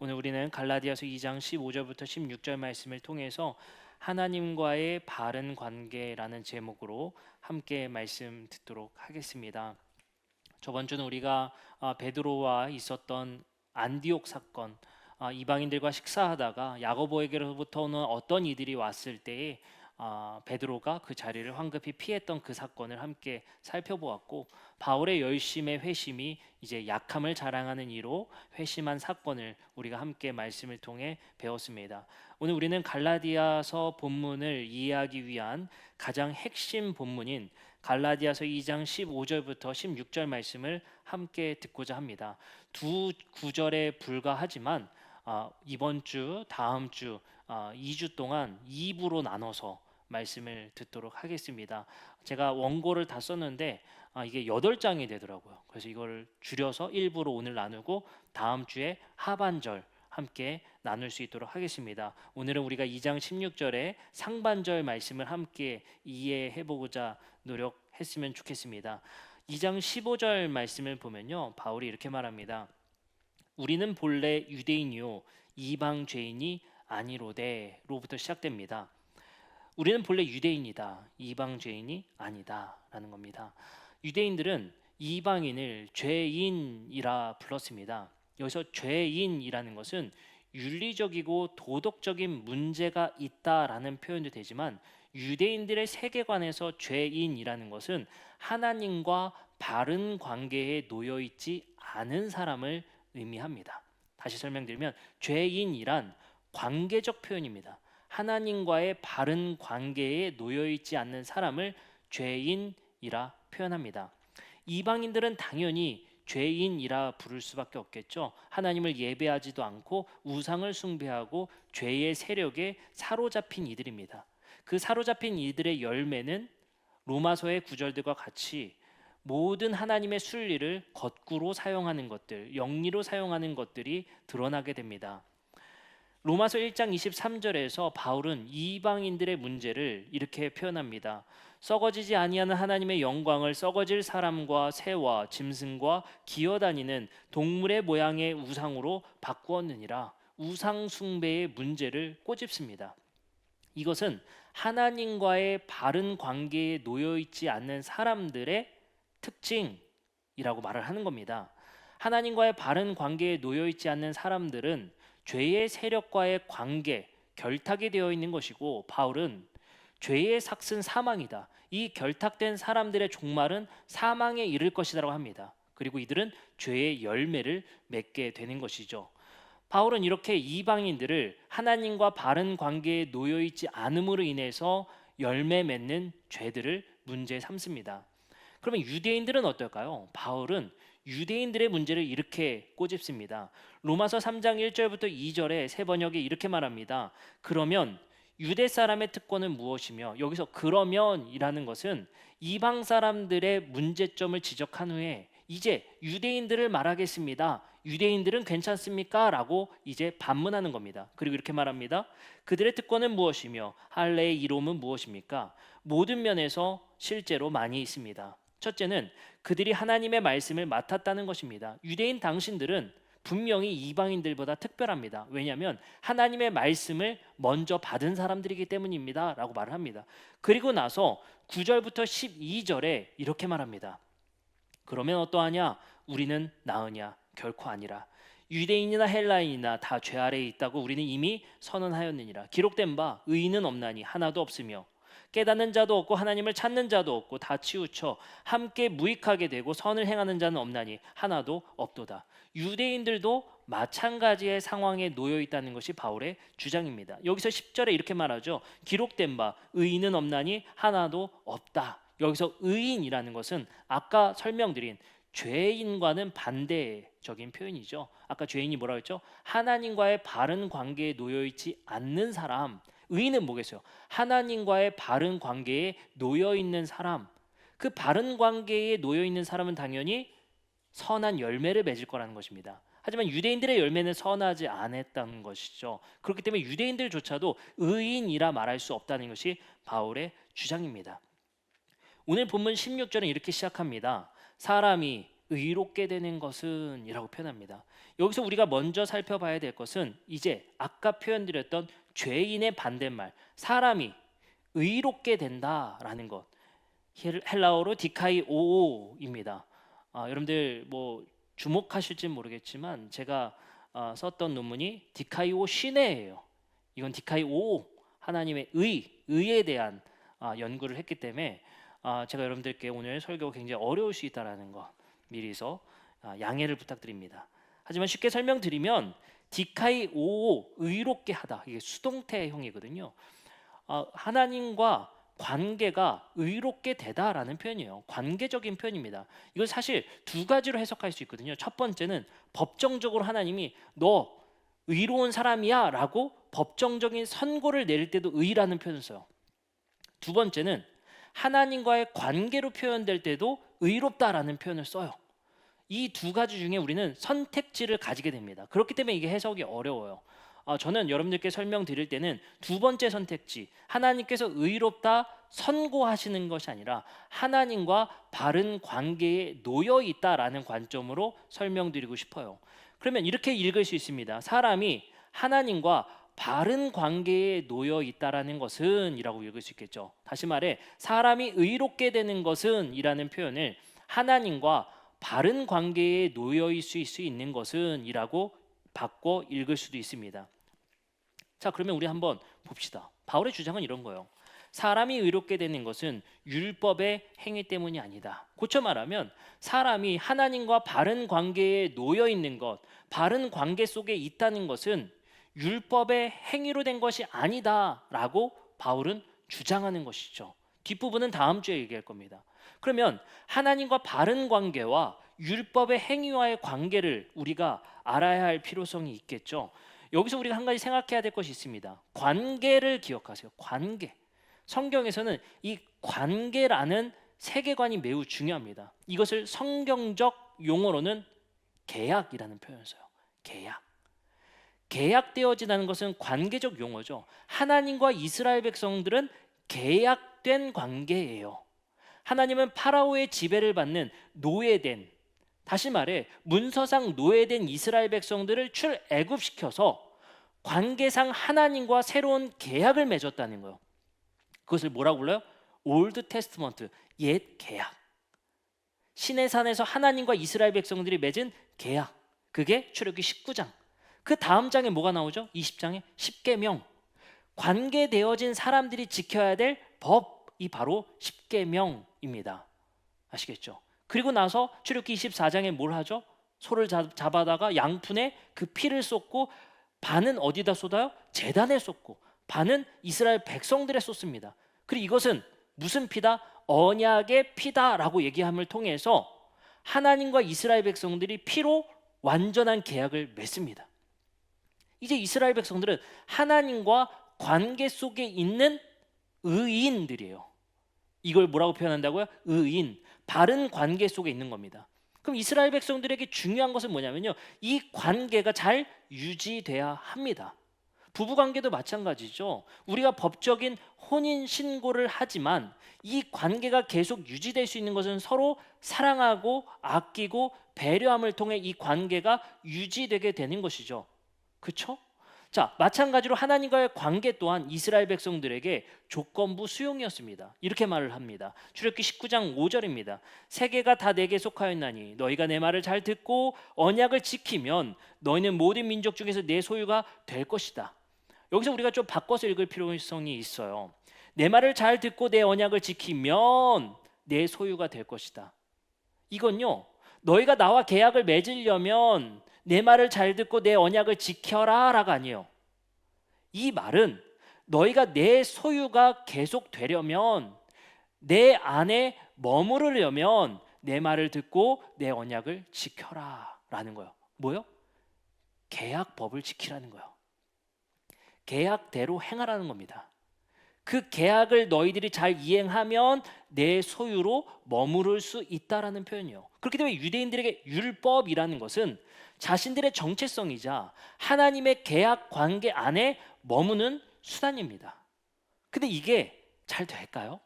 오늘 우리는 갈라디아서 2장 15절부터 16절 말씀을 통해서 하나님과의 바른 관계라는 제목으로 함께 말씀 듣도록 하겠습니다. 저번 주는 우리가 베드로와 있었던 안디옥 사건, 이방인들과 식사하다가 야고보에게로부터 오는 어떤 이들이 왔을 때에 베드로가 그 자리를 황급히 피했던 그 사건을 함께 살펴보았고, 바울의 열심의 회심이 이제 약함을 자랑하는 이로 회심한 사건을 우리가 함께 말씀을 통해 배웠습니다. 오늘 우리는 갈라디아서 본문을 이해하기 위한 가장 핵심 본문인 갈라디아서 2장 15절부터 16절 말씀을 함께 듣고자 합니다. 두 구절에 불과하지만 이번 주, 다음 주 2주 동안 2부로 나눠서 말씀을 듣도록 하겠습니다. 제가 원고를 다 썼는데 이게 8장이 되더라고요. 그래서 이걸 줄여서 1부로 오늘 나누고 다음 주에 하반절 함께 나눌 수 있도록 하겠습니다. 오늘은 우리가 2장 16절의 상반절 말씀을 함께 이해해 보고자 노력했으면 좋겠습니다. 2장 15절 말씀을 보면요, 바울이 이렇게 말합니다. 우리는 본래 유대인이요 이방 죄인이 아니로되로부터 시작됩니다. 우리는 본래 유대인이다, 이방 죄인이 아니다라는 겁니다. 유대인들은 이방인을 죄인이라 불렀습니다. 여기서 죄인이라는 것은 윤리적이고 도덕적인 문제가 있다라는 표현도 되지만, 유대인들의 세계관에서 죄인이라는 것은 하나님과 바른 관계에 놓여 있지 않은 사람을 의미합니다. 다시 설명드리면 죄인이란 관계적 표현입니다. 하나님과의 바른 관계에 놓여 있지 않는 사람을 죄인이라 표현합니다. 이방인들은 당연히 죄인이라 부를 수밖에 없겠죠. 하나님을 예배하지도 않고 우상을 숭배하고 죄의 세력에 사로잡힌 이들입니다. 그 사로잡힌 이들의 열매는 로마서의 구절들과 같이 모든 하나님의 순리를 거꾸로 사용하는 것들, 영리로 사용하는 것들이 드러나게 됩니다. 로마서 1장 23절에서 바울은 이방인들의 문제를 이렇게 표현합니다. 썩어지지 아니하는 하나님의 영광을 썩어질 사람과 새와 짐승과 기어다니는 동물의 모양의 우상으로 바꾸었느니라. 우상 숭배의 문제를 꼬집습니다. 이것은 하나님과의 바른 관계에 놓여 있지 않는 사람들의 특징이라고 말을 하는 겁니다. 하나님과의 바른 관계에 놓여 있지 않는 사람들은 죄의 세력과의 관계, 결탁이 되어 있는 것이고, 바울은 죄의 삭은 사망이다, 이 결탁된 사람들의 종말은 사망에 이를 것이라고 합니다. 그리고 이들은 죄의 열매를 맺게 되는 것이죠. 바울은 이렇게 이방인들을 하나님과 바른 관계에 놓여 있지 않음으로 인해서 열매 맺는 죄들을 문제 삼습니다. 그러면 유대인들은 어떨까요? 바울은 유대인들의 문제를 이렇게 꼬집습니다. 로마서 3장 1절부터 2절에 새 번역에 이렇게 말합니다. 그러면 유대 사람의 특권은 무엇이며, 여기서 그러면이라는 것은 이방 사람들의 문제점을 지적한 후에 이제 유대인들을 말하겠습니다. 유대인들은 괜찮습니까? 라고 이제 반문하는 겁니다. 그리고 이렇게 말합니다. 그들의 특권은 무엇이며 할례의 이로움은 무엇입니까? 모든 면에서 실제로 많이 있습니다. 첫째는 그들이 하나님의 말씀을 맡았다는 것입니다. 유대인 당신들은 분명히 이방인들보다 특별합니다. 왜냐하면 하나님의 말씀을 먼저 받은 사람들이기 때문입니다 라고 말을 합니다. 그리고 나서 9절부터 12절에 이렇게 말합니다. 그러면 어떠하냐? 우리는 나으냐? 결코 아니라. 유대인이나 헬라인이나 다 죄 아래에 있다고 우리는 이미 선언하였느니라. 기록된 바 의인은 없나니 하나도 없으며 깨닫는 자도 없고 하나님을 찾는 자도 없고 다 치우쳐 함께 무익하게 되고 선을 행하는 자는 없나니 하나도 없도다. 유대인들도 마찬가지의 상황에 놓여 있다는 것이 바울의 주장입니다. 여기서 10절에 이렇게 말하죠. 기록된 바 의인은 없나니 하나도 없다. 여기서 의인이라는 것은 아까 설명드린 죄인과는 반대적인 표현이죠. 아까 죄인이 뭐라고 했죠? 하나님과의 바른 관계에 놓여 있지 않는 사람. 의인은 뭐겠어요? 하나님과의 바른 관계에 놓여 있는 사람. 그 바른 관계에 놓여 있는 사람은 당연히 선한 열매를 맺을 거라는 것입니다. 하지만 유대인들의 열매는 선하지 않았다는 것이죠. 그렇기 때문에 유대인들조차도 의인이라 말할 수 없다는 것이 바울의 주장입니다. 오늘 본문 16절은 이렇게 시작합니다. 사람이 의롭게 되는 것은 이라고 표현합니다. 여기서 우리가 먼저 살펴봐야 될 것은 이제 아까 표현드렸던 죄인의 반대말, 사람이 의롭게 된다라는 것. 헬라어로 디카이오입니다. 여러분들 뭐 주목하실지 모르겠지만 제가 썼던 논문이 디카이오 시네예요. 이건 디카이오 하나님의 의에 대한 연구를 했기 때문에 제가 여러분들께 오늘 설교가 굉장히 어려울 수 있다라는 거 미리서 양해를 부탁드립니다. 하지만 쉽게 설명드리면 디카이오 의롭게 하다, 이게 수동태형이거든요. 하나님과 관계가 의롭게 되다라는 표현이에요. 관계적인 표현입니다. 이걸 사실 두 가지로 해석할 수 있거든요. 첫 번째는 법정적으로 하나님이 너 의로운 사람이야 라고 법정적인 선고를 내릴 때도 의라는 표현을 써요. 두 번째는 하나님과의 관계로 표현될 때도 의롭다라는 표현을 써요. 이 두 가지 중에 우리는 선택지를 가지게 됩니다. 그렇기 때문에 이게 해석이 어려워요. 저는 여러분들께 설명드릴 때는 두 번째 선택지, 하나님께서 의롭다 선고하시는 것이 아니라 하나님과 바른 관계에 놓여 있다라는 관점으로 설명드리고 싶어요. 그러면 이렇게 읽을 수 있습니다. 사람이 하나님과 바른 관계에 놓여 있다라는 것은 이라고 읽을 수 있겠죠. 다시 말해 사람이 의롭게 되는 것은 이라는 표현을 하나님과 바른 관계에 놓여 있을 수 있는 것은 이라고 바꿔 읽을 수도 있습니다. 자, 그러면 우리 한번 봅시다. 바울의 주장은 이런 거예요. 사람이 의롭게 되는 것은 율법의 행위 때문이 아니다. 고쳐 말하면 사람이 하나님과 바른 관계에 놓여 있는 것, 바른 관계 속에 있다는 것은 율법의 행위로 된 것이 아니다라고 바울은 주장하는 것이죠. 뒷부분은 다음 주에 얘기할 겁니다. 그러면 하나님과 바른 관계와 율법의 행위와의 관계를 우리가 알아야 할 필요성이 있겠죠. 여기서 우리가 한 가지 생각해야 될 것이 있습니다. 관계를 기억하세요. 관계. 성경에서는 이 관계라는 세계관이 매우 중요합니다. 이것을 성경적 용어로는 계약이라는 표현을 써요. 계약. 계약되어지다는 것은 관계적 용어죠. 하나님과 이스라엘 백성들은 계약된 관계예요. 하나님은 파라오의 지배를 받는 노예된, 다시 말해 문서상 노예된 이스라엘 백성들을 출애굽시켜서 관계상 하나님과 새로운 계약을 맺었다는 거예요. 그것을 뭐라고 불러요? 올드 테스트먼트, 옛 계약. 시내산에서 하나님과 이스라엘 백성들이 맺은 계약, 그게 출애굽기 19장. 그 다음 장에 뭐가 나오죠? 20장에 십계명. 관계되어진 사람들이 지켜야 될 법이 바로 십계명입니다. 아시겠죠? 그리고 나서 출애굽기 24장에 뭘 하죠? 소를 잡아다가 양푼에 그 피를 쏟고 반은 어디다 쏟아요? 제단에 쏟고 반은 이스라엘 백성들에 쏟습니다. 그리고 이것은 무슨 피다? 언약의 피다라고 얘기함을 통해서 하나님과 이스라엘 백성들이 피로 완전한 계약을 맺습니다. 이제 이스라엘 백성들은 하나님과 관계 속에 있는 의인들이에요. 이걸 뭐라고 표현한다고요? 의인, 바른 관계 속에 있는 겁니다. 그럼 이스라엘 백성들에게 중요한 것은 뭐냐면요, 이 관계가 잘 유지돼야 합니다. 부부관계도 마찬가지죠. 우리가 법적인 혼인 신고를 하지만 이 관계가 계속 유지될 수 있는 것은 서로 사랑하고 아끼고 배려함을 통해 이 관계가 유지되게 되는 것이죠. 그렇죠? 자, 마찬가지로 하나님과의 관계 또한 이스라엘 백성들에게 조건부 수용이었습니다. 이렇게 말을 합니다. 출애굽기 19장 5절입니다. 세계가 다 내게 속하였나니 너희가 내 말을 잘 듣고 언약을 지키면 너희는 모든 민족 중에서 내 소유가 될 것이다. 여기서 우리가 좀 바꿔서 읽을 필요성이 있어요. 내 말을 잘 듣고 내 언약을 지키면 내 소유가 될 것이다. 이건요, 너희가 나와 계약을 맺으려면 내 말을 잘 듣고 내 언약을 지켜라 라가 아니에요. 이 말은 너희가 내 소유가 계속 되려면, 내 안에 머무르려면 내 말을 듣고 내 언약을 지켜라 라는 거예요. 뭐요? 계약법을 지키라는 거예요. 계약대로 행하라는 겁니다. 그 계약을 너희들이 잘 이행하면 내 소유로 머무를 수 있다라는 표현이에요. 그렇기 때문에 유대인들에게 율법이라는 것은 자신들의 정체성이자 하나님의 계약 관계 안에 머무는 수단입니다. 근데 이게 잘 될까요?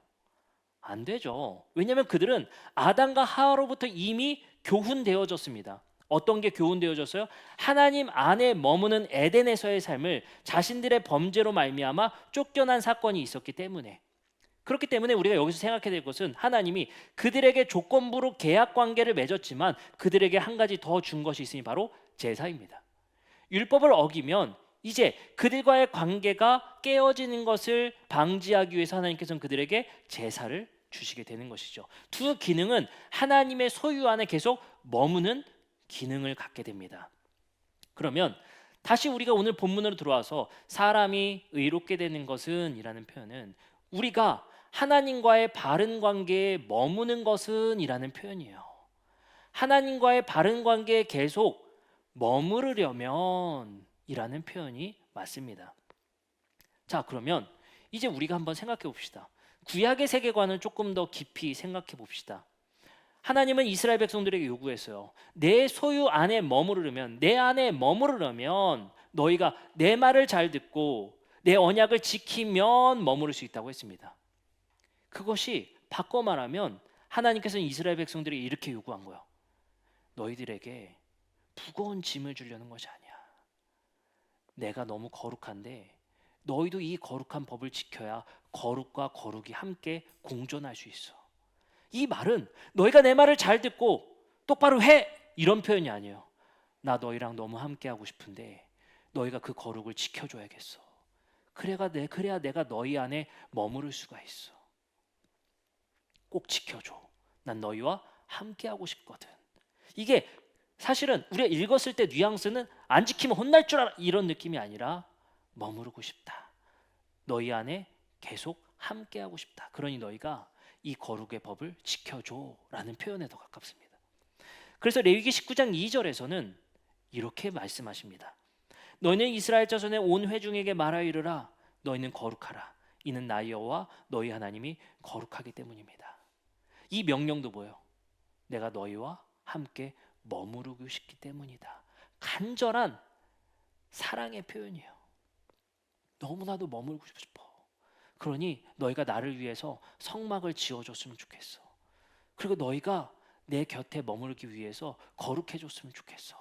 안 되죠. 왜냐하면 그들은 아담과 하와로부터 이미 교훈되어졌습니다. 어떤 게 교훈되어졌어요? 하나님 안에 머무는 에덴에서의 삶을 자신들의 범죄로 말미암아 쫓겨난 사건이 있었기 때문에, 그렇기 때문에 우리가 여기서 생각해야 될 것은 하나님이 그들에게 조건부로 계약 관계를 맺었지만 그들에게 한 가지 더 준 것이 있으니 바로 제사입니다. 율법을 어기면 이제 그들과의 관계가 깨어지는 것을 방지하기 위해서 하나님께서는 그들에게 제사를 주시게 되는 것이죠. 두 기능은 하나님의 소유 안에 계속 머무는 기능을 갖게 됩니다. 그러면 다시 우리가 오늘 본문으로 들어와서 사람이 의롭게 되는 것은 이라는 표현은 우리가 하나님과의 바른 관계에 머무는 것은 이라는 표현이에요. 하나님과의 바른 관계에 계속 머무르려면 이라는 표현이 맞습니다. 자, 그러면 이제 우리가 한번 생각해 봅시다. 구약의 세계관을 조금 더 깊이 생각해 봅시다. 하나님은 이스라엘 백성들에게 요구했어요. 내 소유 안에 머무르려면, 내 안에 머무르려면 너희가 내 말을 잘 듣고 내 언약을 지키면 머무를 수 있다고 했습니다. 그것이 바꿔 말하면 하나님께서는 이스라엘 백성들이 이렇게 요구한 거예요. 너희들에게 무거운 짐을 주려는 것이 아니야. 내가 너무 거룩한데 너희도 이 거룩한 법을 지켜야 거룩과 거룩이 함께 공존할 수 있어. 이 말은 너희가 내 말을 잘 듣고 똑바로 해 이런 표현이 아니에요. 나 너희랑 너무 함께 하고 싶은데 너희가 그 거룩을 지켜줘야겠어. 그래야 내가 너희 안에 머무를 수가 있어. 꼭 지켜줘. 난 너희와 함께 하고 싶거든. 이게 사실은 우리가 읽었을 때 뉘앙스는 안 지키면 혼날 줄 알아 이런 느낌이 아니라 머무르고 싶다. 너희 안에 계속 함께 하고 싶다. 그러니 너희가 이 거룩의 법을 지켜줘 라는 표현에 더 가깝습니다. 그래서 레위기 19장 2절에서는 이렇게 말씀하십니다. 너희는 이스라엘 자손의 온 회중에게 말하여 이르라. 너희는 거룩하라. 이는 나 여호와 너희 하나님이 거룩하기 때문입니다. 이 명령도 뭐예요? 내가 너희와 함께 머무르고 싶기 때문이다. 간절한 사랑의 표현이에요. 너무나도 머물고 싶어. 그러니 너희가 나를 위해서 성막을 지어줬으면 좋겠어. 그리고 너희가 내 곁에 머물기 위해서 거룩해줬으면 좋겠어.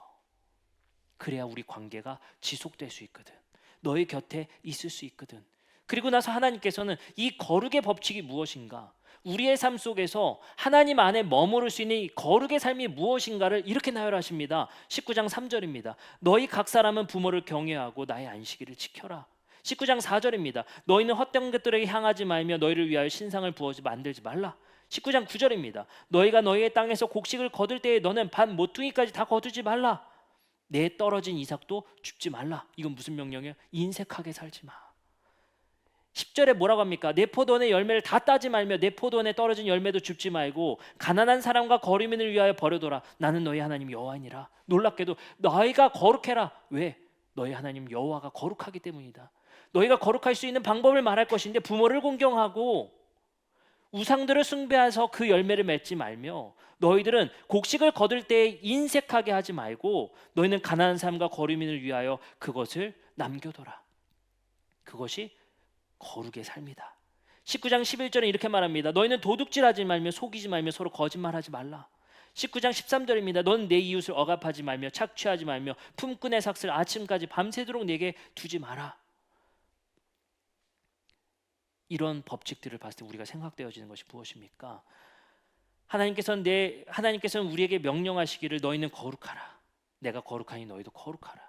그래야 우리 관계가 지속될 수 있거든. 너희 곁에 있을 수 있거든. 그리고 나서 하나님께서는 이 거룩의 법칙이 무엇인가, 우리의 삶 속에서 하나님 안에 머무를 수 있는 이 거룩의 삶이 무엇인가를 이렇게 나열하십니다. 19장 3절입니다. 너희 각 사람은 부모를 경외하고 나의 안식일을 지켜라. 19장 4절입니다. 너희는 헛된 것들에게 향하지 말며 너희를 위하여 신상을 부어지 만들지 말라. 19장 9절입니다. 너희가 너희의 땅에서 곡식을 거둘 때에 너는 반 모퉁이까지 다 거두지 말라. 내 떨어진 이삭도 줍지 말라. 이건 무슨 명령이에요? 인색하게 살지 마. 10절에 뭐라고 합니까? 내 포도원의 열매를 다 따지 말며 내 포도원에 떨어진 열매도 줍지 말고 가난한 사람과 거류민을 위하여 버려둬라. 나는 너희 하나님 여호와니라. 놀랍게도 너희가 거룩해라. 왜? 너희 하나님 여호와가 거룩하기 때문이다. 너희가 거룩할 수 있는 방법을 말할 것인데 부모를 공경하고 우상들을 숭배해서 그 열매를 맺지 말며 너희들은 곡식을 거둘 때 인색하게 하지 말고 너희는 가난한 사람과 거류민을 위하여 그것을 남겨둬라. 그것이 거룩의 삶이다. 19장 11절에 이렇게 말합니다. 너희는 도둑질하지 말며 속이지 말며 서로 거짓말하지 말라. 19장 13절입니다. 넌 내 이웃을 억압하지 말며 착취하지 말며 품꾼의 삭슬 아침까지 밤새도록 내게 두지 마라. 이런 법칙들을 봤을 때 우리가 생각되어지는 것이 무엇입니까? 하나님께서는 우리에게 명령하시기를 너희는 거룩하라. 내가 거룩하니 너희도 거룩하라.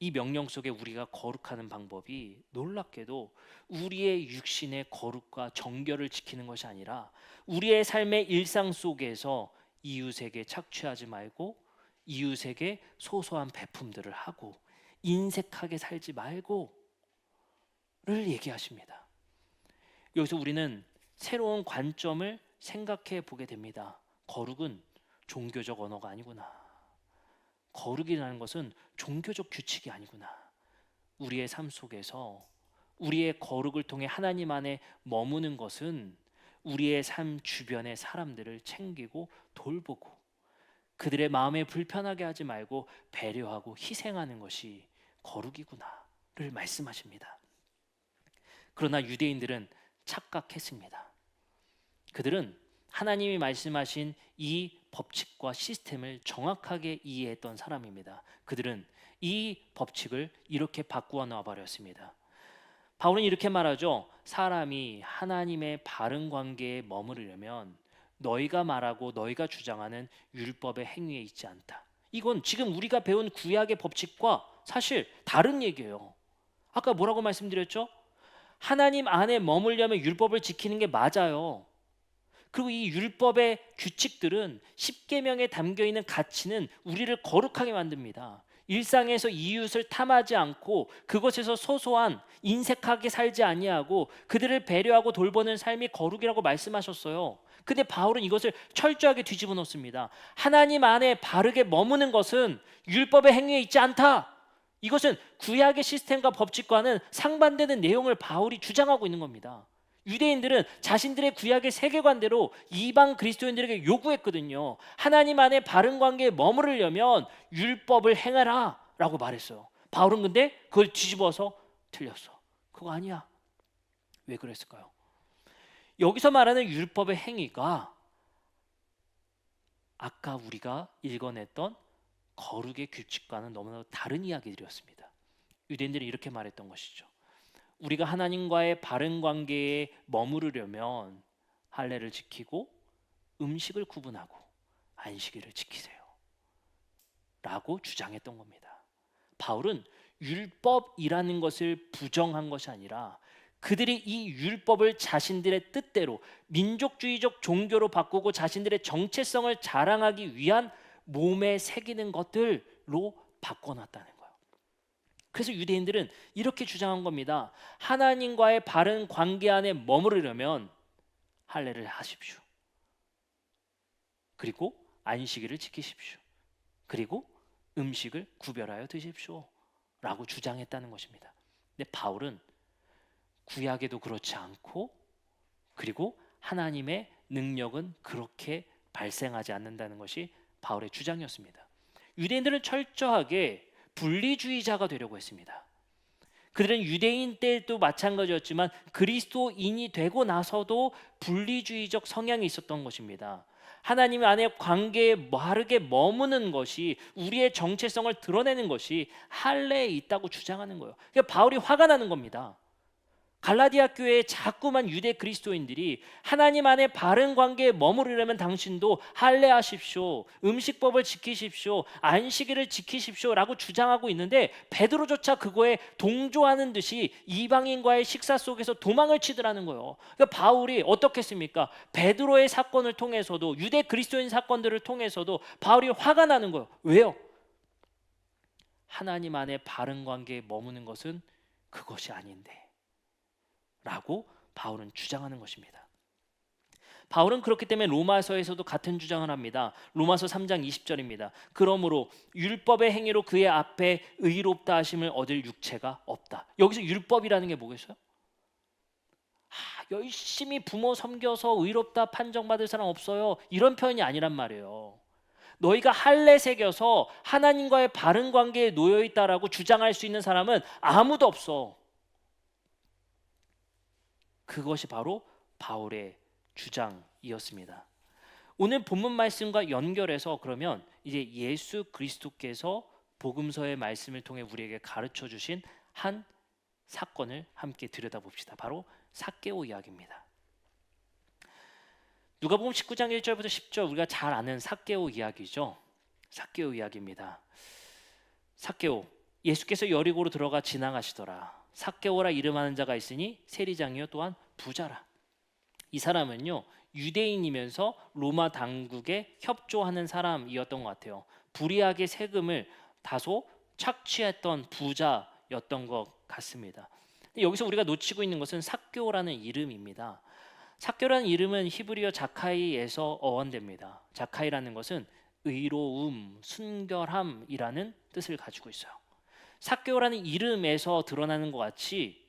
이 명령 속에 우리가 거룩하는 방법이 놀랍게도 우리의 육신의 거룩과 정결을 지키는 것이 아니라 우리의 삶의 일상 속에서 이웃에게 착취하지 말고 이웃에게 소소한 배품들을 하고 인색하게 살지 말고를 얘기하십니다. 여기서 우리는 새로운 관점을 생각해 보게 됩니다. 거룩은 종교적 언어가 아니구나. 거룩이라는 것은 종교적 규칙이 아니구나. 우리의 삶 속에서 우리의 거룩을 통해 하나님 안에 머무는 것은 우리의 삶 주변의 사람들을 챙기고 돌보고 그들의 마음에 불편하게 하지 말고 배려하고 희생하는 것이 거룩이구나를 말씀하십니다. 그러나 유대인들은 착각했습니다. 그들은 하나님이 말씀하신 이 법칙과 시스템을 정확하게 이해했던 사람입니다. 그들은 이 법칙을 이렇게 바꾸어 놔 버렸습니다. 바울은 이렇게 말하죠. 사람이 하나님의 바른 관계에 머무르려면 너희가 말하고 너희가 주장하는 율법의 행위에 있지 않다. 이건 지금 우리가 배운 구약의 법칙과 사실 다른 얘기예요. 아까 뭐라고 말씀드렸죠? 하나님 안에 머물려면 율법을 지키는 게 맞아요. 그리고 이 율법의 규칙들은 십계명에 담겨 있는 가치는 우리를 거룩하게 만듭니다. 일상에서 이웃을 탐하지 않고 그것에서 소소한 인색하게 살지 아니하고 그들을 배려하고 돌보는 삶이 거룩이라고 말씀하셨어요. 근데 바울은 이것을 철저하게 뒤집어 놓습니다. 하나님 안에 바르게 머무는 것은 율법의 행위에 있지 않다. 이것은 구약의 시스템과 법칙과는 상반되는 내용을 바울이 주장하고 있는 겁니다. 유대인들은 자신들의 구약의 세계관대로 이방 그리스도인들에게 요구했거든요. 하나님 안에 바른 관계에 머무르려면 율법을 행하라 라고 말했어요. 바울은 근데 그걸 뒤집어서 틀렸어. 그거 아니야. 왜 그랬을까요? 여기서 말하는 율법의 행위가 아까 우리가 읽어냈던 거룩의 규칙과는 너무나 다른 이야기들이었습니다. 유대인들이 이렇게 말했던 것이죠. 우리가 하나님과의 바른 관계에 머무르려면 할례를 지키고 음식을 구분하고 안식일을 지키세요 라고 주장했던 겁니다. 바울은 율법이라는 것을 부정한 것이 아니라 그들이 이 율법을 자신들의 뜻대로 민족주의적 종교로 바꾸고 자신들의 정체성을 자랑하기 위한 몸에 새기는 것들로 바꿔놨다는 거예요. 그래서 유대인들은 이렇게 주장한 겁니다. 하나님과의 바른 관계 안에 머무르려면 할례를 하십시오. 그리고 안식일을 지키십시오. 그리고 음식을 구별하여 드십시오 라고 주장했다는 것입니다. 근데 바울은 구약에도 그렇지 않고 그리고 하나님의 능력은 그렇게 발생하지 않는다는 것이 바울의 주장이었습니다. 유대인들은 철저하게 분리주의자가 되려고 했습니다. 그들은 유대인 때도 마찬가지였지만 그리스도인이 되고 나서도 분리주의적 성향이 있었던 것입니다. 하나님 안에 관계에 바르게 머무는 것이 우리의 정체성을 드러내는 것이 할례에 있다고 주장하는 거예요. 그러니까 바울이 화가 나는 겁니다. 갈라디아 교회에 자꾸만 유대 그리스도인들이 하나님 안에 바른 관계에 머무르려면 당신도 할례하십시오, 음식법을 지키십시오, 안식일을 지키십시오 라고 주장하고 있는데 베드로조차 그거에 동조하는 듯이 이방인과의 식사 속에서 도망을 치더라는 거예요. 그러니까 바울이 어떻게 했습니까? 베드로의 사건을 통해서도 유대 그리스도인 사건들을 통해서도 바울이 화가 나는 거예요. 왜요? 하나님 안에 바른 관계에 머무는 것은 그것이 아닌데 라고 바울은 주장하는 것입니다. 바울은 그렇기 때문에 로마서에서도 같은 주장을 합니다. 로마서 3장 20절입니다. 그러므로 율법의 행위로 그의 앞에 의롭다 하심을 얻을 육체가 없다. 여기서 율법이라는 게 뭐겠어요? 열심히 부모 섬겨서 의롭다 판정받을 사람 없어요. 이런 표현이 아니란 말이에요. 너희가 할례 새겨서 하나님과의 바른 관계에 놓여 있다라고 주장할 수 있는 사람은 아무도 없어. 그것이 바로 바울의 주장이었습니다. 오늘 본문 말씀과 연결해서 그러면 이제 예수 그리스도께서 복음서의 말씀을 통해 우리에게 가르쳐 주신 한 사건을 함께 들여다봅시다. 바로 삭개오 이야기입니다. 누가복음 19장 1절부터 10절 우리가 잘 아는 삭개오 이야기죠. 삭개오 이야기입니다. 삭개오, 예수께서 여리고로 들어가 지나가시더라. 삭개오라 이름하는 자가 있으니 세리장이요 또한 부자라. 이 사람은요 유대인이면서 로마 당국에 협조하는 사람이었던 것 같아요. 불이하게 세금을 다소 착취했던 부자였던 것 같습니다. 여기서 우리가 놓치고 있는 것은 삭개오라는 이름입니다. 삭개오라는 이름은 히브리어 자카이에서 어원됩니다. 자카이라는 것은 의로움, 순결함이라는 뜻을 가지고 있어요. 삭개오라는 이름에서 드러나는 것 같이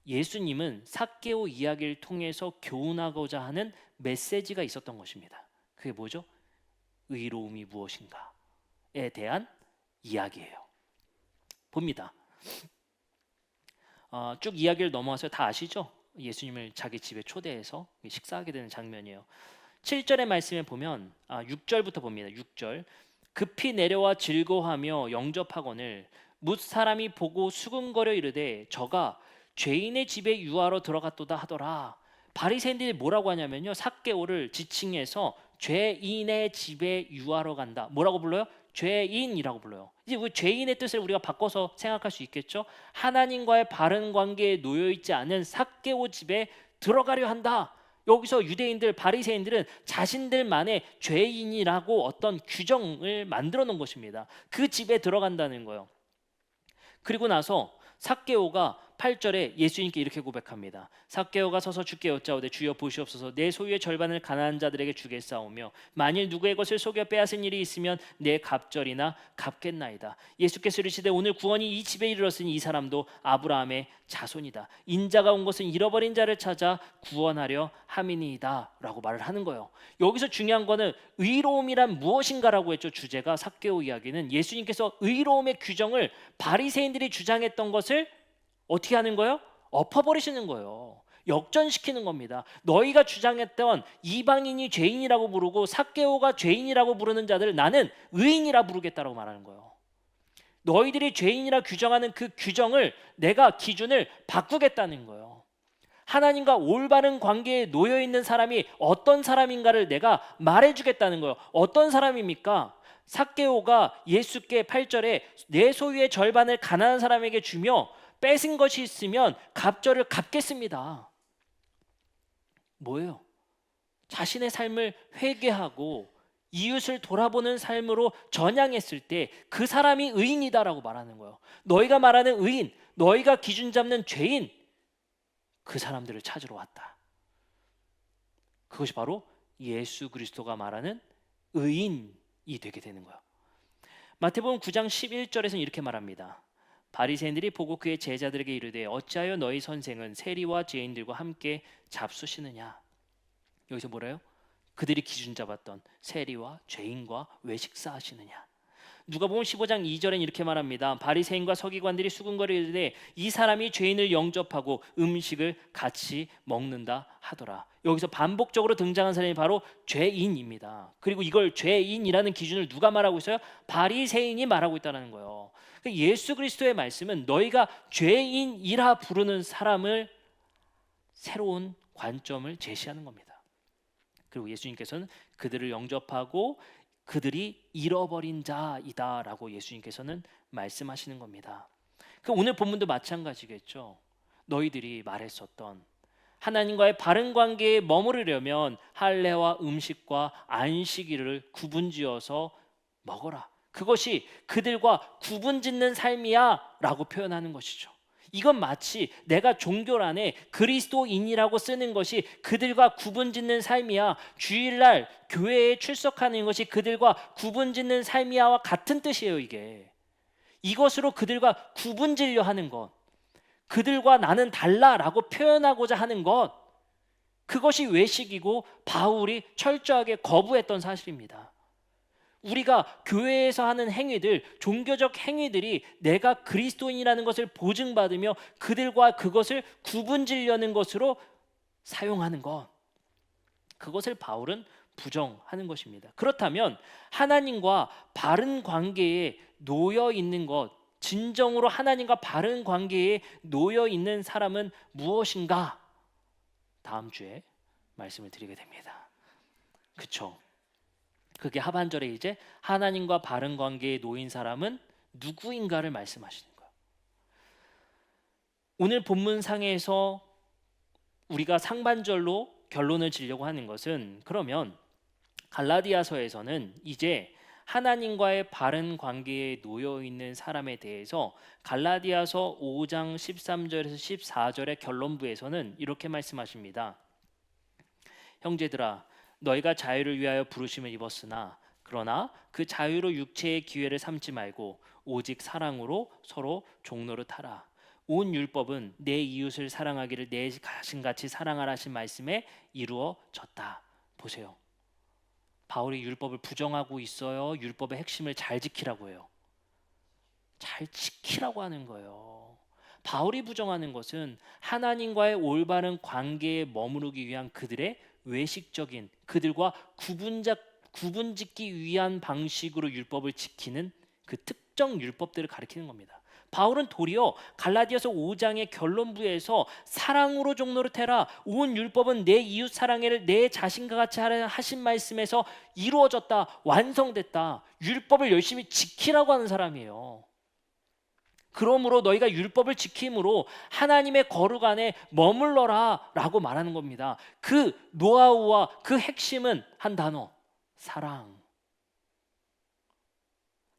예수님은 삭개오 이야기를 통해서 교훈하고자 하는 메시지가 있었던 것입니다. 그게 뭐죠? 의로움이 무엇인가에 대한 이야기예요. 봅니다. 쭉 이야기를 넘어와서 다 아시죠? 예수님을 자기 집에 초대해서 식사하게 되는 장면이에요. 7절의 말씀에 보면 6절부터 봅니다. 6절. 급히 내려와 즐거워하며 영접하거늘 뭇 사람이 보고 수군거려 이르되 저가 죄인의 집에 유하러 들어갔도다 하더라. 바리새인들이 뭐라고 하냐면요, 삭개오를 지칭해서 죄인의 집에 유하러 간다. 뭐라고 불러요? 죄인이라고 불러요. 이제 그 죄인의 뜻을 우리가 바꿔서 생각할 수 있겠죠. 하나님과의 바른 관계에 놓여 있지 않은 삭개오 집에 들어가려 한다. 여기서 유대인들, 바리새인들은 자신들만의 죄인이라고 어떤 규정을 만들어 놓은 것입니다. 그 집에 들어간다는 거예요. 그리고 나서 삭개오가 8절에 예수님께 이렇게 고백합니다. 삭개오가 서서 주께 여짜오되 주여 보시옵소서, 내 소유의 절반을 가난한 자들에게 주겠사오며 만일 누구의 것을 속여 빼앗은 일이 있으면 내 갑절이나 갚겠나이다. 예수께서 이르시되 오늘 구원이 이 집에 이르렀으니 이 사람도 아브라함의 자손이다. 인자가 온 것은 잃어버린 자를 찾아 구원하려 함이니이다 라고 말을 하는 거예요. 여기서 중요한 거는 의로움이란 무엇인가라고 했죠. 주제가 삭개오 이야기는 예수님께서 의로움의 규정을 바리새인들이 주장했던 것을 어떻게 하는 거예요? 엎어버리시는 거예요. 역전시키는 겁니다. 너희가 주장했던 이방인이 죄인이라고 부르고 삭개오가 죄인이라고 부르는 자들을 나는 의인이라 부르겠다라고 말하는 거예요. 너희들이 죄인이라 규정하는 그 규정을 내가 기준을 바꾸겠다는 거예요. 하나님과 올바른 관계에 놓여 있는 사람이 어떤 사람인가를 내가 말해주겠다는 거예요. 어떤 사람입니까? 삭개오가 예수께 8절에 내 소유의 절반을 가난한 사람에게 주며 뺏은 것이 있으면 갑절을 갚겠습니다. 뭐예요? 자신의 삶을 회개하고 이웃을 돌아보는 삶으로 전향했을 때 그 사람이 의인이다라고 말하는 거예요. 너희가 말하는 의인, 너희가 기준 잡는 죄인, 그 사람들을 찾으러 왔다. 그것이 바로 예수 그리스도가 말하는 의인이 되게 되는 거예요. 마태복음 9장 11절에서는 이렇게 말합니다. 바리새인들이 보고 그의 제자들에게 이르되 어찌하여 너희 선생은 세리와 죄인들과 함께 잡수시느냐. 여기서 뭐래요? 그들이 기준 잡았던 세리와 죄인과 왜 식사하시느냐. 누가복음 15장 2절엔 이렇게 말합니다. 바리새인과 서기관들이 수군거려 이르되 이 사람이 죄인을 영접하고 음식을 같이 먹는다 하더라. 여기서 반복적으로 등장한 사람이 바로 죄인입니다. 그리고 이걸 죄인이라는 기준을 누가 말하고 있어요? 바리새인이 말하고 있다는 거예요. 예수 그리스도의 말씀은 너희가 죄인이라 부르는 사람을 새로운 관점을 제시하는 겁니다. 그리고 예수님께서는 그들을 영접하고 그들이 잃어버린 자이다라고 예수님께서는 말씀하시는 겁니다. 오늘 본문도 마찬가지겠죠. 너희들이 말했었던 하나님과의 바른 관계에 머무르려면 할례와 음식과 안식일을 구분지어서 먹어라. 그것이 그들과 구분짓는 삶이야 라고 표현하는 것이죠. 이건 마치 내가 종교란에 그리스도인이라고 쓰는 것이 그들과 구분짓는 삶이야, 주일날 교회에 출석하는 것이 그들과 구분짓는 삶이야와 같은 뜻이에요. 이것으로 그들과 구분짓려 하는 것, 그들과 나는 달라라고 표현하고자 하는 것, 그것이 외식이고 바울이 철저하게 거부했던 사실입니다. 우리가 교회에서 하는 행위들, 종교적 행위들이 내가 그리스도인이라는 것을 보증받으며 그들과 그것을 구분지려는 것으로 사용하는 것, 그것을 바울은 부정하는 것입니다. 그렇다면 하나님과 바른 관계에 놓여 있는 것, 진정으로 하나님과 바른 관계에 놓여 있는 사람은 무엇인가? 다음 주에 말씀을 드리게 됩니다. 그렇죠? 그게 하반절에 이제 하나님과 바른 관계에 놓인 사람은 누구인가를 말씀하시는 거예요. 오늘 본문상에서 우리가 상반절로 결론을 지려고 하는 것은, 그러면 갈라디아서에서는 이제 하나님과의 바른 관계에 놓여 있는 사람에 대해서 갈라디아서 5장 13절에서 14절의 결론부에서는 이렇게 말씀하십니다. 형제들아, 너희가 자유를 위하여 부르심을 입었으나 그러나 그 자유로 육체의 기회를 삼지 말고 오직 사랑으로 서로 종노릇하라. 온 율법은 내 이웃을 사랑하기를 내 자신같이 사랑하라 하신 말씀에 이루어졌다. 보세요. 바울이 율법을 부정하고 있어요? 율법의 핵심을 잘 지키라고 해요? 잘 지키라고 하는 거예요. 바울이 부정하는 것은 하나님과의 올바른 관계에 머무르기 위한 그들의 외식적인 그들과 구분짓기 위한 방식으로 율법을 지키는 그 특정 율법들을 가리키는 겁니다. 바울은 도리어 갈라디아서 5장의 결론부에서 사랑으로 종로를 해라, 온 율법은 내 이웃 사랑을 내 자신과 같이 하라 하신 말씀에서 이루어졌다, 완성됐다, 율법을 열심히 지키라고 하는 사람이에요. 그러므로 너희가 율법을 지킴으로 하나님의 거룩 안에 머물러라 라고 말하는 겁니다. 그 노하우와 그 핵심은 한 단어, 사랑.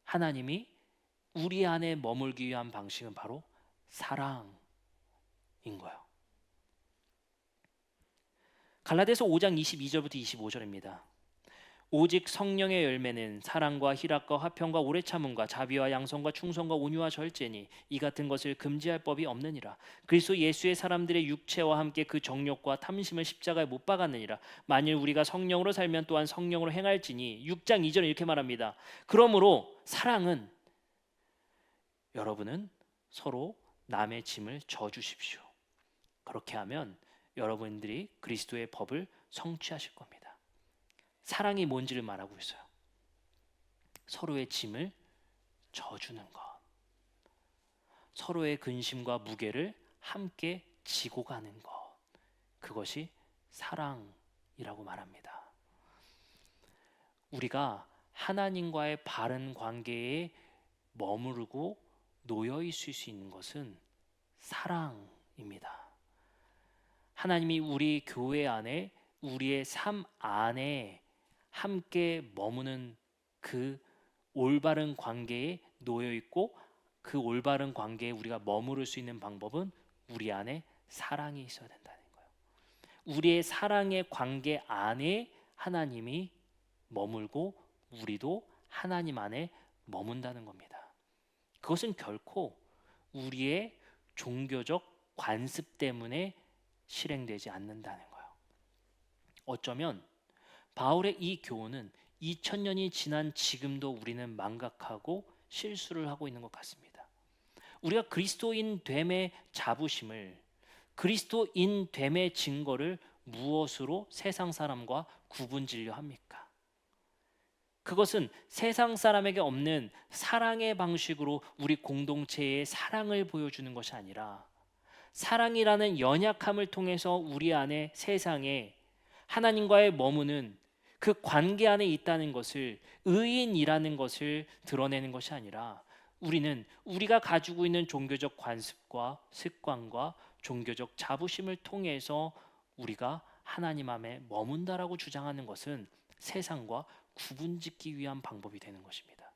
하나님이 우리 안에 머물기 위한 방식은 바로 사랑인 거예요. 갈라디아서 5장 22절부터 25절입니다. 오직 성령의 열매는 사랑과 희락과 화평과 오래 참음과 자비와 양선과 충성과 온유와 절제니 이 같은 것을 금지할 법이 없느니라. 그리스도 예수의 사람들의 육체와 함께 그 정욕과 탐심을 십자가에 못 박았느니라. 만일 우리가 성령으로 살면 또한 성령으로 행할지니 6장 2절에 이렇게 말합니다. 그러므로 사랑은 여러분은 서로 남의 짐을 져주십시오. 그렇게 하면 여러분들이 그리스도의 법을 성취하실 겁니다. 사랑이 뭔지를 말하고 있어요. 서로의 짐을 져주는 것, 서로의 근심과 무게를 함께 지고 가는 것, 그것이 사랑이라고 말합니다. 우리가 하나님과의 바른 관계에 머무르고 놓여 있을 수 있는 것은 사랑입니다. 하나님이 우리 교회 안에, 우리의 삶 안에 함께 머무는 그 올바른 관계에 놓여 있고, 그 올바른 관계에 우리가 머무를 수 있는 방법은 우리 안에 사랑이 있어야 된다는 거예요. 우리의 사랑의 관계 안에 하나님이 머물고 우리도 하나님 안에 머문다는 겁니다. 그것은 결코 우리의 종교적 관습 때문에 실행되지 않는다는 거예요. 어쩌면 바울의 이 교훈은 2000년이 지난 지금도 우리는 망각하고 실수를 하고 있는 것 같습니다. 우리가 그리스도인 됨의 자부심을, 그리스도인 됨의 증거를 무엇으로 세상 사람과 구분짓려 합니까? 그것은 세상 사람에게 없는 사랑의 방식으로 우리 공동체의 사랑을 보여주는 것이 아니라, 사랑이라는 연약함을 통해서 우리 안에 세상에 하나님과의 머무는 그 관계 안에 있다는 것을, 의인이라는 것을 드러내는 것이 아니라, 우리는 우리가 가지고 있는 종교적 관습과 습관과 종교적 자부심을 통해서 우리가 하나님 안에 머문다라고 주장하는 것은 세상과 구분짓기 위한 방법이 되는 것입니다.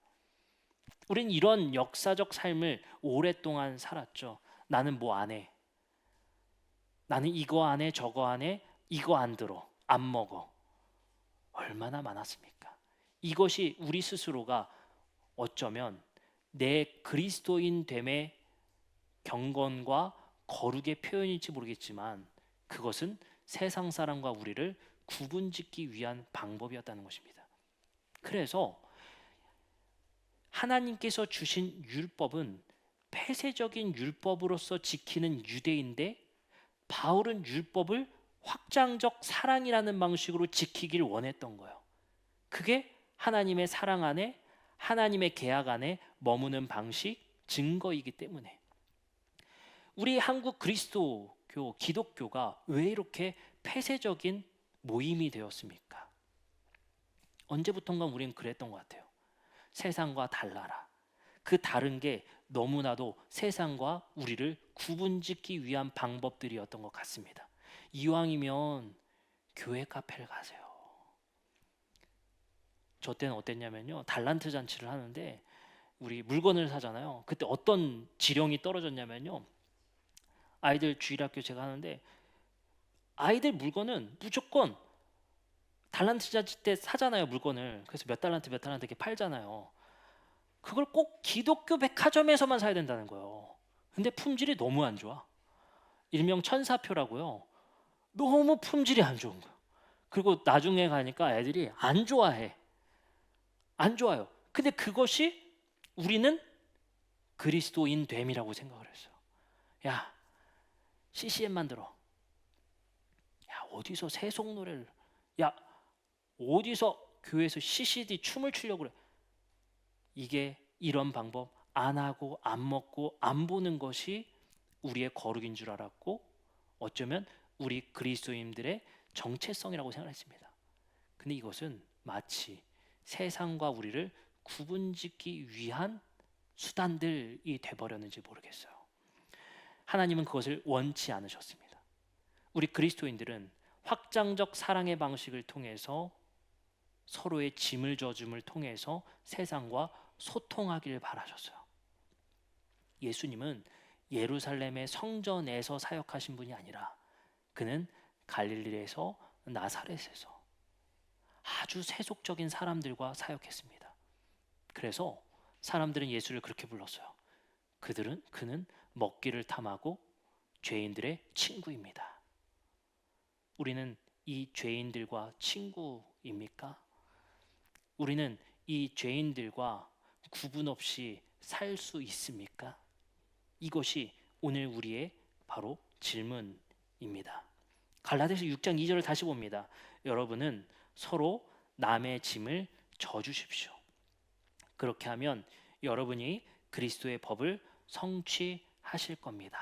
우린 이런 역사적 삶을 오랫동안 살았죠. 나는 뭐 안 해, 나는 이거 안 해, 저거 안 해, 이거 안 들어, 안 먹어. 얼마나 많았습니까? 이것이 우리 스스로가 어쩌면 내 그리스도인 됨의 경건과 거룩의 표현일지 모르겠지만, 그것은 세상 사람과 우리를 구분짓기 위한 방법이었다는 것입니다. 그래서 하나님께서 주신 율법은 폐쇄적인 율법으로서 지키는 유대인데, 바울은 율법을 확장적 사랑이라는 방식으로 지키길 원했던 거예요. 그게 하나님의 사랑 안에, 하나님의 계약 안에 머무는 방식, 증거이기 때문에. 우리 한국 그리스도교, 기독교가 왜 이렇게 폐쇄적인 모임이 되었습니까? 언제부턴가 우리는 그랬던 것 같아요. 세상과 달라라. 그 다른 게 너무나도 세상과 우리를 구분짓기 위한 방법들이었던 것 같습니다. 이왕이면 교회 카페를 가세요. 저 때는 어땠냐면요, 달란트 잔치를 하는데 우리 물건을 사잖아요. 그때 어떤 지령이 떨어졌냐면요, 아이들 주일학교 제가 하는데 아이들 물건은 무조건 달란트 잔치 때 사잖아요, 물건을. 그래서 몇 달란트 이렇게 팔잖아요. 그걸 꼭 기독교 백화점에서만 사야 된다는 거예요. 근데 품질이 너무 안 좋아. 일명 천사표라고요. 너무 품질이 안 좋은 거예요. 그리고 나중에 가니까 애들이 안 좋아해. 안 좋아요. 근데 그것이 우리는 그리스도인 됨이라고 생각을 했어요. 야, CCM만 들어. 야, 어디서 세속 노래를 야, 어디서 교회에서 CCD 춤을 추려고 그래. 이게 이런 방법 안 하고 안 먹고 안 보는 것이 우리의 거룩인 줄 알았고, 어쩌면 우리 그리스도인들의 정체성이라고 생각했습니다. 근데 이것은 마치 세상과 우리를 구분짓기 위한 수단들이 돼버렸는지 모르겠어요. 하나님은 그것을 원치 않으셨습니다. 우리 그리스도인들은 확장적 사랑의 방식을 통해서 서로의 짐을 져줌을 통해서 세상과 소통하기를 바라셨어요. 예수님은 예루살렘의 성전에서 사역하신 분이 아니라 그는 갈릴리에서 나사렛에서 아주 세속적인 사람들과 사역했습니다. 그래서 사람들은 예수를 그렇게 불렀어요. 그는 먹기를 탐하고 죄인들의 친구입니다. 우리는 이 죄인들과 친구입니까? 우리는 이 죄인들과 구분 없이 살 수 있습니까? 이것이 오늘 우리의 바로 질문입니다. 갈라디아서 6장 2절을 다시 봅니다. 여러분은 서로 남의 짐을 져주십시오. 그렇게 하면 여러분이 그리스도의 법을 성취하실 겁니다.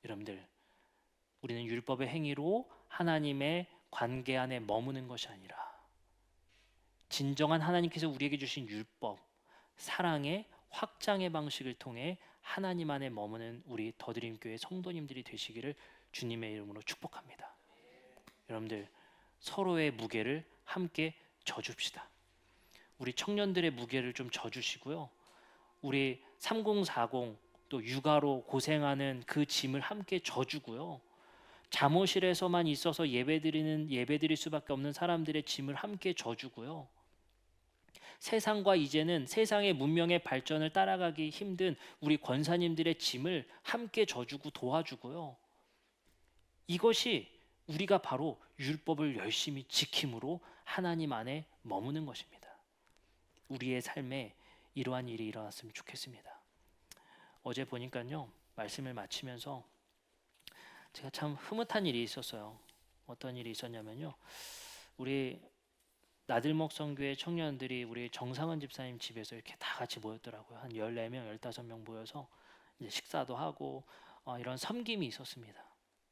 여러분들, 우리는 율법의 행위로 하나님의 관계 안에 머무는 것이 아니라 진정한 하나님께서 우리에게 주신 율법, 사랑의 확장의 방식을 통해 하나님 안에 머무는 우리 더드림교회 성도님들이 되시기를 주님의 이름으로 축복합니다. 여러분들, 서로의 무게를 함께 져줍시다. 우리 청년들의 무게를 좀 져주시고요. 우리 3040 또 육아로 고생하는 그 짐을 함께 져주고요. 잠옷실에서만 있어서 예배드릴 수밖에 없는 사람들의 짐을 함께 져주고요. 세상과 이제는 세상의 문명의 발전을 따라가기 힘든 우리 권사님들의 짐을 함께 져주고 도와주고요. 이것이 우리가 바로 율법을 열심히 지킴으로 하나님 안에 머무는 것입니다. 우리의 삶에 이러한 일이 일어났으면 좋겠습니다. 어제 보니까요, 말씀을 마치면서 제가 참 흐뭇한 일이 있었어요. 어떤 일이 있었냐면요, 우리 나들목 성교회 청년들이 우리 정상은 집사님 집에서 이렇게 다 같이 모였더라고요. 한 14명, 15명 모여서 이제 식사도 하고 이런 섬김이 있었습니다.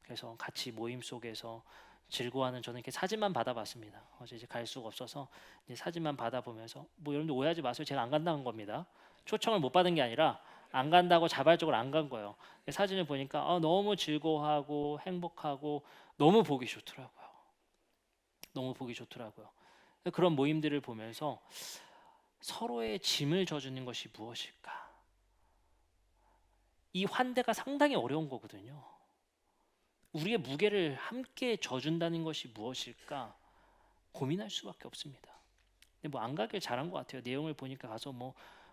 그래서 같이 모임 속에서 즐거워하는 저는 이렇게 사진만 받아봤습니다. 어제 이제 갈 수가 없어서 이제 사진만 받아보면서 여러분들 오해하지 마세요. 제가 안 간다는 겁니다. 초청을 못 받은 게 아니라 안 간다고 자발적으로 안 간 거예요. 사진을 보니까 너무 즐거워하고 행복하고 너무 보기 좋더라고요. 너무 보기 좋더라고요. 그런 모임들을 보면서 서로의 짐을 져주는 것이 무엇일까? 이 환대가 상당히 어려운 거거든요. 우리의 무게를 함께 져준다는 것이 무엇일까 고민할 수밖에 없습니다. 근데 안 가길 잘한 것 같아요. 내용을 보니까 가서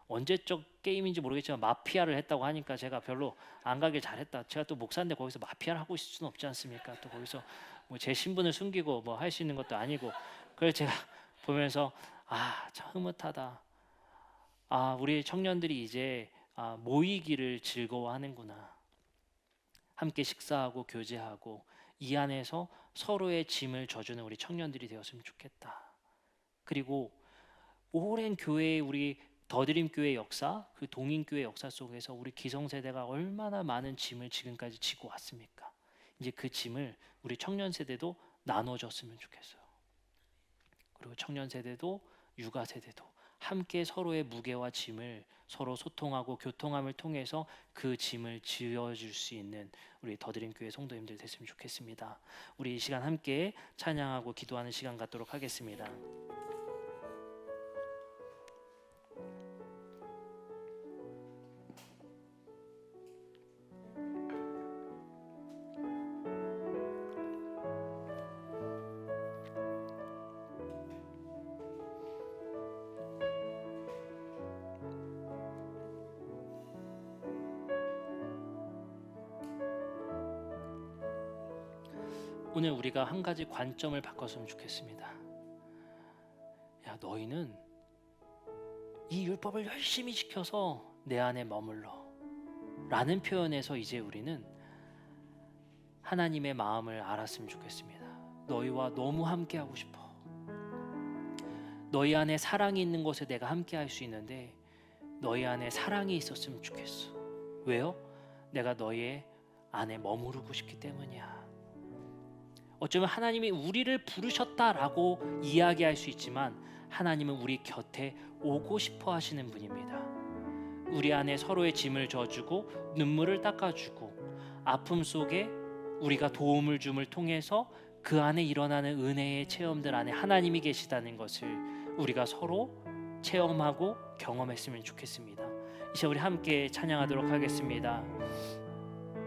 언제적 게임인지 모르겠지만 마피아를 했다고 하니까 제가 별로 안 가길 잘했다. 제가 또 목사인데 거기서 마피아를 하고 있을 수는 없지 않습니까? 또 거기서 제 신분을 숨기고 할 수 있는 것도 아니고. 그래서 제가 보면서 참 흐뭇하다. 우리 청년들이 이제 모이기를 즐거워하는구나. 함께 식사하고 교제하고 이 안에서 서로의 짐을 져주는 우리 청년들이 되었으면 좋겠다. 그리고 오랜 교회의 우리 더드림교회 역사, 그 동인교회 역사 속에서 우리 기성세대가 얼마나 많은 짐을 지금까지 지고 왔습니까? 이제 그 짐을 우리 청년세대도 나눠줬으면 좋겠어요. 그리고 청년세대도 육아세대도 함께 서로의 무게와 짐을 서로 소통하고 교통함을 통해서 그 짐을 지어줄 수 있는 우리 더드림교회 성도님들 됐으면 좋겠습니다. 우리 이 시간 함께 찬양하고 기도하는 시간 갖도록 하겠습니다. 오늘 우리가 한 가지 관점을 바꿨으면 좋겠습니다. 야, 너희는 이 율법을 열심히 지켜서 내 안에 머물러 라는 표현에서 이제 우리는 하나님의 마음을 알았으면 좋겠습니다. 너희와 너무 함께하고 싶어. 너희 안에 사랑이 있는 곳에 내가 함께할 수 있는데 너희 안에 사랑이 있었으면 좋겠어. 왜요? 내가 너희 안에 머무르고 싶기 때문이야. 어쩌면 하나님이 우리를 부르셨다라고 이야기할 수 있지만 하나님은 우리 곁에 오고 싶어 하시는 분입니다. 우리 안에 서로의 짐을 져주고 눈물을 닦아주고 아픔 속에 우리가 도움을 줌을 통해서 그 안에 일어나는 은혜의 체험들 안에 하나님이 계시다는 것을 우리가 서로 체험하고 경험했으면 좋겠습니다. 이제 우리 함께 찬양하도록 하겠습니다.